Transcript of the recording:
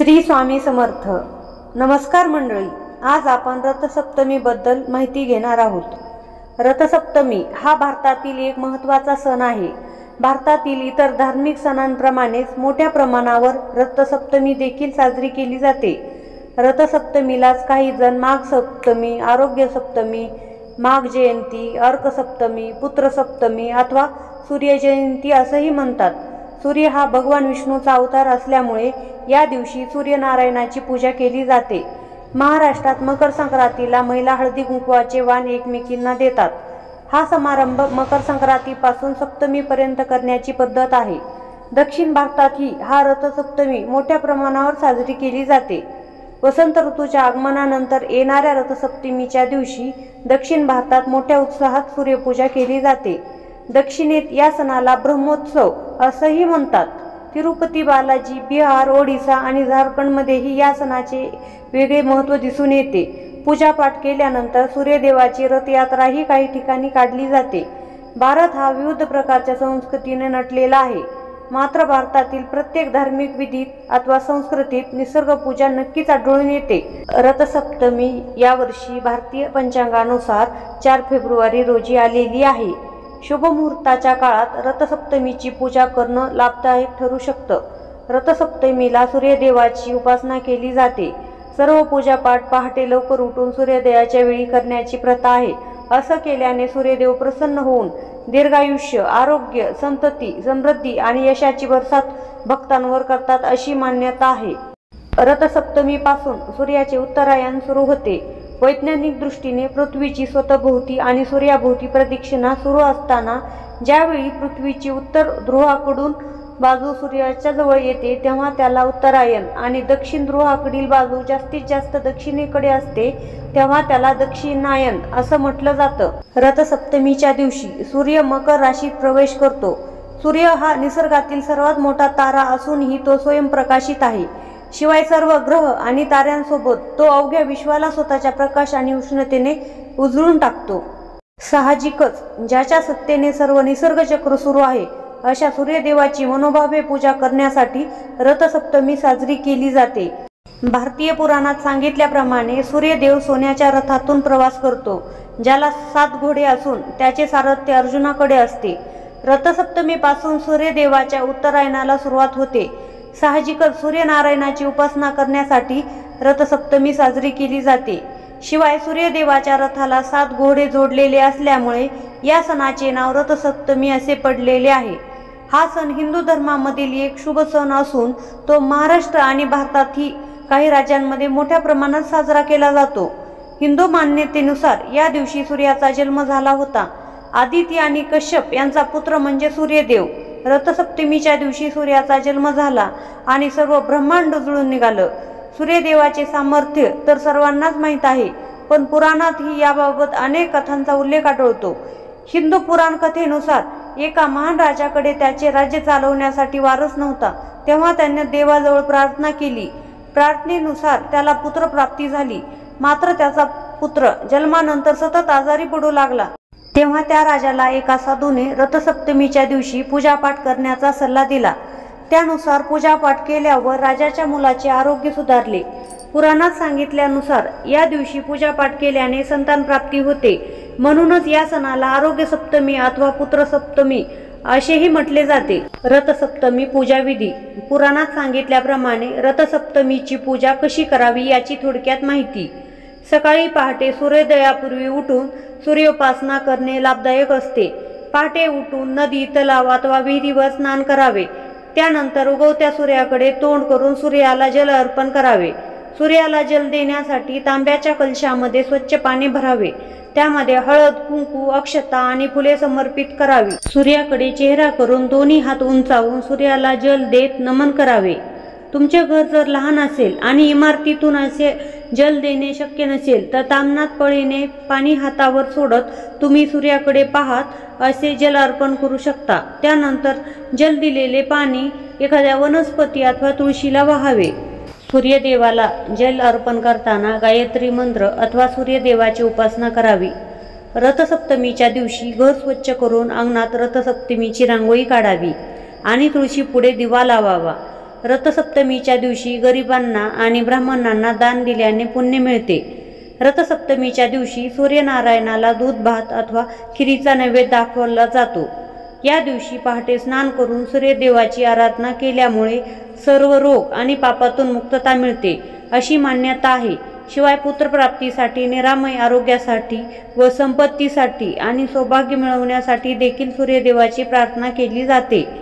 श्री स्वामी समर्थ. नमस्कार मंडळी, आज आपण रथसप्तमीबद्दल माहिती घेणार आहोत. रथसप्तमी हा भारतातील एक महत्त्वाचा सण आहे. भारतातील इतर धार्मिक सणांप्रमाणेच मोठ्या प्रमाणावर रथसप्तमी देखील साजरी केली जाते. रथसप्तमीलाच काही जण माघ सप्तमी, आरोग्य सप्तमी, माघ जयंती, अर्क सप्तमी, पुत्र सप्तमी अथवा सूर्य जयंती असंही म्हणतात. सूर्य हा भगवान विष्णूचा अवतार असल्यामुळे या दिवशी सूर्यनारायणाची पूजा केली जाते. महाराष्ट्रात मकर संक्रांतीला महिला हळदी कुंकवाचे वाण एकमेकींना देतात. हा समारंभ मकर संक्रांतीपासून सप्तमीपर्यंत करण्याची पद्धत आहे. दक्षिण भारतातही हा रथसप्तमी मोठ्या प्रमाणावर साजरी केली जाते. वसंत ऋतूच्या आगमनानंतर येणाऱ्या रथसप्तमीच्या दिवशी दक्षिण भारतात मोठ्या उत्साहात सूर्यपूजा केली जाते. दक्षिणेत या सणाला ब्रह्मोत्सव असंही म्हणतात. तिरुपती बालाजी, बिहार, ओडिसा आणि झारखंडमध्येही या सणाचे वेगळे महत्त्व दिसून येते. पूजापाठ केल्यानंतर सूर्यदेवाची रथयात्राही काही ठिकाणी काढली जाते. भारत हा विविध प्रकारच्या संस्कृतीने नटलेला आहे. मात्र भारतातील प्रत्येक धार्मिक विधीत अथवा संस्कृतीत निसर्गपूजा नक्कीच आढळून येते. रथसप्तमी यावर्षी भारतीय पंचांगानुसार 4 फेब्रुवारी रोजी आलेली आहे. शुभ मुहूर्ताच्या काळात रथसप्तमीची पूजा करणं लाभदायक ठरू शकतं. रथसप्तमीला सूर्यदेवाची उपासना केली जाते. सर्व पूजापाठ पहाटे लवकर उठून सूर्योदयाच्या वेळी करण्याची प्रथा आहे. असं केल्याने सूर्यदेव प्रसन्न होऊन दीर्घायुष्य, आरोग्य, संतती, समृद्धी आणि यशाची बरसात भक्तांवर करतात अशी मान्यता आहे. रथसप्तमीपासून सूर्याचे उत्तरायण सुरू होते. वैज्ञानिक दृष्टीने पृथ्वीची स्वतःभोवती आणि सूर्याभोवती प्रदक्षिणा सुरू असताना ज्यावेळी पृथ्वीची उत्तर ध्रुवाकडून बाजू सूर्याच्या जवळ येते तेव्हा त्याला उत्तरायण आणि दक्षिण ध्रुवाकडील बाजू जास्तीत जास्त दक्षिणेकडे असते तेव्हा त्याला दक्षिणायन असं म्हटलं जातं. रथसप्तमीच्या दिवशी सूर्य मकर राशीत प्रवेश करतो. सूर्य हा निसर्गातील सर्वात मोठा तारा असूनही तो स्वयंप्रकाशित आहे. शिवाय सर्व ग्रह आणि ताऱ्यांसोबत तो अवघ्या विश्वाला स्वतःच्या प्रकाश आणि उष्णतेने उजळून टाकतो. साहजिकच ज्याच्या सत्तेने सर्व निसर्गचक्र सुरू आहे अशा सूर्यदेवाची मनोभावे पूजा करण्यासाठी रथसप्तमी साजरी केली जाते. भारतीय पुराणात सांगितल्याप्रमाणे सूर्यदेव सोन्याच्या रथातून प्रवास करतो, ज्याला 7 घोडे असून त्याचे सारथ्य अर्जुनाकडे असते. रथसप्तमीपासून सूर्यदेवाच्या उत्तरायणाला सुरुवात होते. साहजिकच सूर्यनारायणाची उपासना करण्यासाठी रथसप्तमी साजरी केली जाते. शिवाय सूर्यदेवाच्या रथाला 7 घोडे जोडलेले असल्यामुळे या सणाचे नाव रथसप्तमी असे पडलेले आहे. हा सण हिंदू धर्मामधील एक शुभ सण असून तो महाराष्ट्र आणि भारतातही काही राज्यांमध्ये मोठ्या प्रमाणात साजरा केला जातो. हिंदू मान्यतेनुसार या दिवशी सूर्याचा जन्म झाला होता. आदिती आणि कश्यप यांचा पुत्र म्हणजे सूर्यदेव. रथसप्तमीच्या दिवशी सूर्याचा जन्म झाला आणि सर्व ब्रह्मांड उजळून निघालं. सूर्यदेवाचे सामर्थ्य तर सर्वांनाच माहीत आहे, पण पुराणातही याबाबत अनेक कथांचा उल्लेख आढळतो. हिंदू पुराण कथेनुसार एका महान राजाकडे त्याचे राज्य चालवण्यासाठी वारस नव्हता. तेव्हा त्याने देवाजवळ प्रार्थना केली. प्रार्थनेनुसार त्याला पुत्रप्राप्ती झाली. मात्र त्याचा पुत्र जन्मानंतर सतत आजारी पडू लागला. तेव्हा त्या राजाला एका साधूने रथसप्तमीच्या दिवशी पूजापाठ करण्याचा सल्ला दिला. त्यानुसार पूजापाठ केल्यावर राजाच्या मुलाचे आरोग्य सुधारले. पुराणात सांगितल्यानुसार या दिवशी पूजापाठ केल्याने संतान प्राप्ती होते. म्हणूनच या सणाला आरोग्य सप्तमी अथवा पुत्र सप्तमी असेही म्हटले जाते. रथसप्तमी पूजाविधी. पुराणात सांगितल्याप्रमाणे रथसप्तमीची पूजा कशी करावी याची थोडक्यात माहिती. सकाळी पहाटे सूर्योदयापूर्वी उठून सूर्योपासना करणे लाभदायक असते. पहाटे उठून नदी, तलाव अथवा विहिरीवर स्नान करावे. त्यानंतर उगवत्या सूर्याकडे तोंड करून सूर्याला जल अर्पण करावे. सूर्याला जल देण्यासाठी तांब्याच्या कलशामध्ये स्वच्छ पाणी भरावे. त्यामध्ये हळद, कुंकू, अक्षता आणि फुले समर्पित करावी. सूर्याकडे चेहरा करून दोन्ही हात उंचावून सूर्याला जल देत नमन करावे. तुमचे घर जर लहान असेल आणि इमारतीतून असे जल देणे शक्य नसेल तर ताम्हनात पळीने पाणी हातावर सोडत तुम्ही सूर्याकडे पाहत असे जल अर्पण करू शकता. त्यानंतर जल दिलेले पाणी एखाद्या वनस्पती अथवा तुळशीला वाहावे. सूर्यदेवाला जल अर्पण करताना गायत्री मंत्र अथवा सूर्यदेवाची उपासना करावी. रथसप्तमीच्या दिवशी घर स्वच्छ करून अंगणात रथसप्तमीची रांगोळी काढावी आणि तुळशी पुढे दिवा लावावा. रथसप्तमीच्या दिवशी गरिबांना आणि ब्राह्मणांना दान दिल्याने पुण्य मिळते. रथसप्तमीच्या दिवशी सूर्यनारायणाला दूध भात अथवा खिरीचा नैवेद्य दाखवला जातो. या दिवशी पहाटे स्नान करून सूर्यदेवाची आराधना केल्यामुळे सर्व रोग आणि पापातून मुक्तता मिळते अशी मान्यता आहे. शिवाय पुत्रप्राप्तीसाठी, निरामय आरोग्यासाठी व संपत्तीसाठी आणि सौभाग्य मिळवण्यासाठी देखील सूर्यदेवाची प्रार्थना केली जाते.